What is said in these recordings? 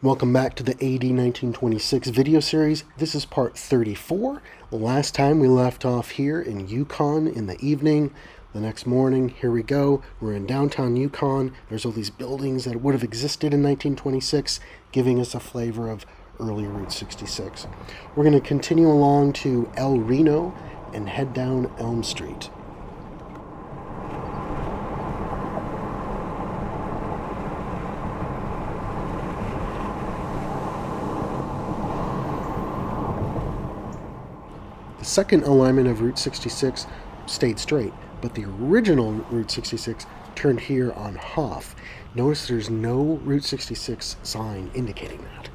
Welcome back to the AD 1926 video series. This is part 34. Last time we left off here in Yukon in the evening. The next morning, here we go. We're in downtown Yukon. There's all these buildings that would have existed in 1926, giving us a flavor of early Route 66. We're going to continue along to Reno and head down Elm Street. The second alignment of Route 66 stayed straight, but the original Route 66 turned here on Hoff. Notice there's no Route 66 sign indicating that.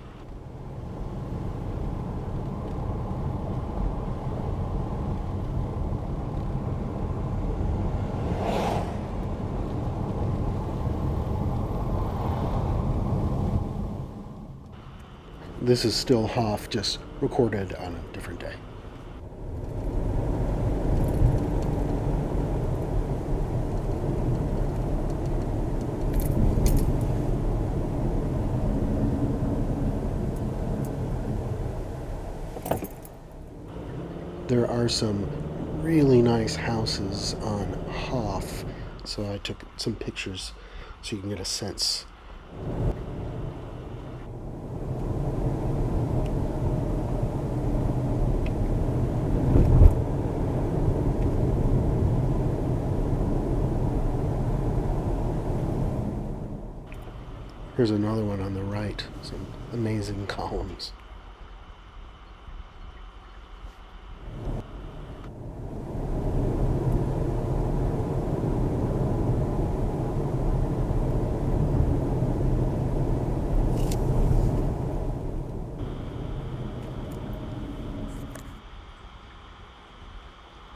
This is still Hoff, just recorded on a different day. There are some really nice houses on Hoff, so I took some pictures so you can get a sense. Here's another one on the right, some amazing columns.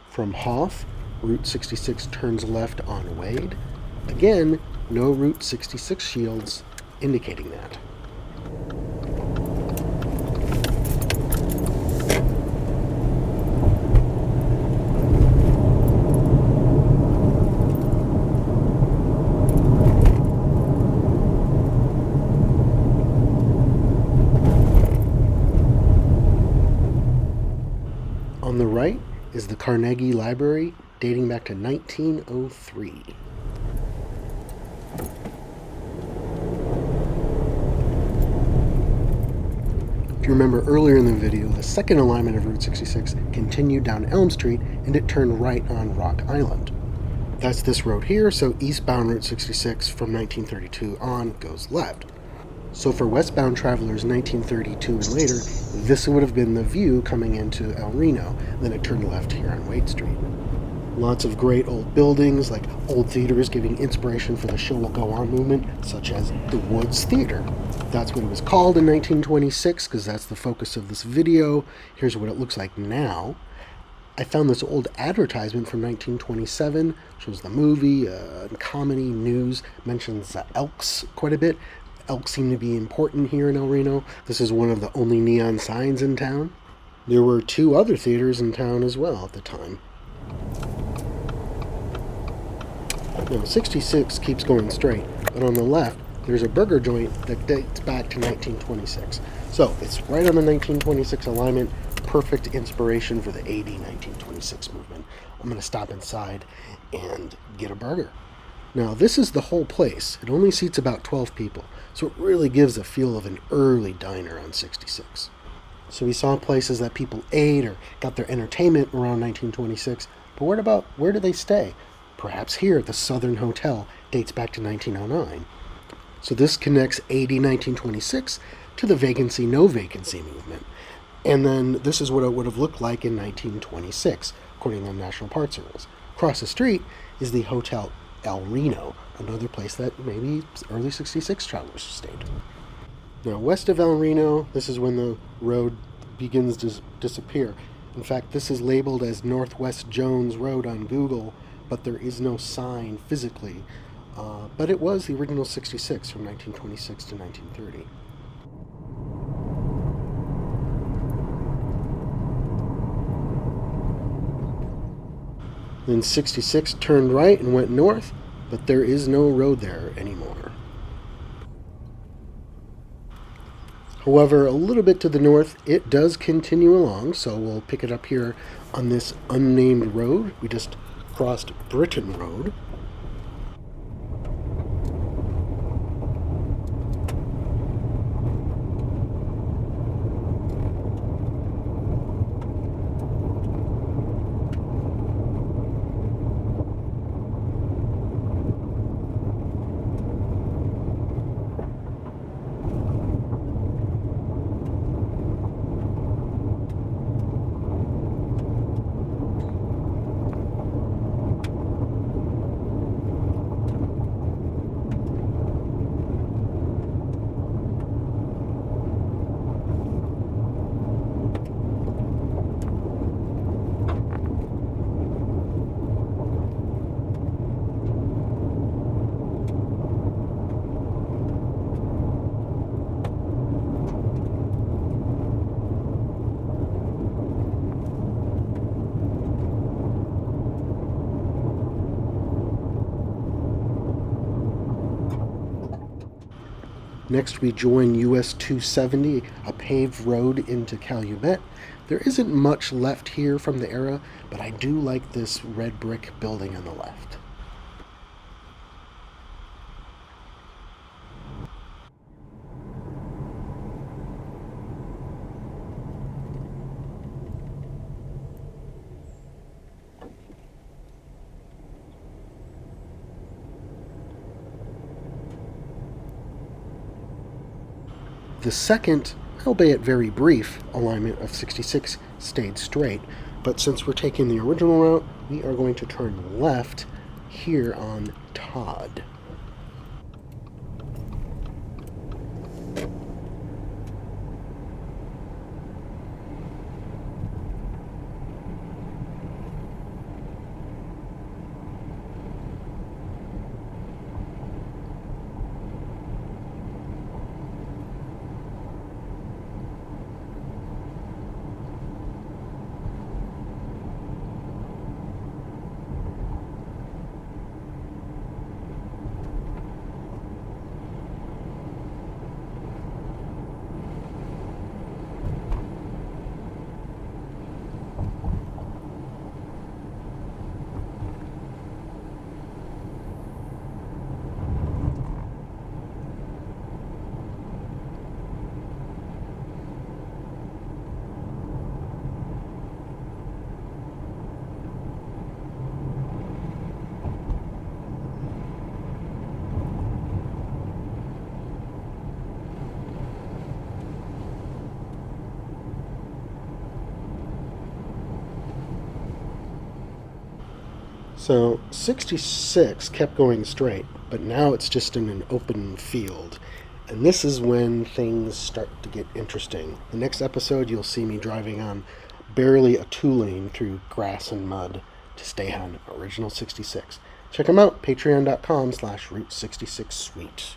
From Hoff, Route 66 turns left on Wade. Again, no Route 66 shields indicating that. On the right is the Carnegie Library, dating back to 1903. If you remember earlier in the video, the second alignment of Route 66 continued down Elm Street and it turned right on Rock Island. That's this road here, so eastbound Route 66 from 1932 on goes left. So for westbound travelers 1932 and later, this would have been the view coming into El Reno. Then it turned left here on Wade Street. Lots of great old buildings, like old theaters giving inspiration for the show will go on movement, such as the Woods Theater. That's what it was called in 1926, because that's the focus of this video. Here's what it looks like now. I found this old advertisement from 1927, shows the movie, comedy, news, mentions elks quite a bit. Elks seem to be important here in El Reno. This is one of the only neon signs in town. There were two other theaters in town as well at the time. Now, 66 keeps going straight, but on the left, there's a burger joint that dates back to 1926. So, it's right on the 1926 alignment, perfect inspiration for the AD 1926 movement. I'm going to stop inside and get a burger. Now, this is the whole place. It only seats about 12 people, so it really gives a feel of an early diner on 66. So we saw places that people ate or got their entertainment around 1926, but where did they stay? Perhaps here at the Southern Hotel, dates back to 1909. So this connects AD 1926 to the vacancy, no vacancy movement. And then this is what it would have looked like in 1926, according to the National Park Service. Across the street is the Hotel El Reno, another place that maybe early 66 travelers stayed. Now, west of El Reno, this is when the road begins to disappear. In fact, this is labeled as Northwest Jones Road on Google, but there is no sign physically. But it was the original 66 from 1926 to 1930. Then 66 turned right and went north, but there is no road there anymore. However, a little bit to the north, it does continue along, so we'll pick it up here on this unnamed road. We just crossed Britain Road. Next, we join US 270, a paved road into Calumet. There isn't much left here from the era, but I do like this red brick building on the left. The second, albeit very brief, alignment of 66 stayed straight, but since we're taking the original route, we are going to turn left here on Todd. So 66 kept going straight, but now it's just in an open field. And this is when things start to get interesting. The next episode, you'll see me driving on barely a 2-lane through grass and mud to stay on original 66. Check them out, patreon.com/Route66Suite.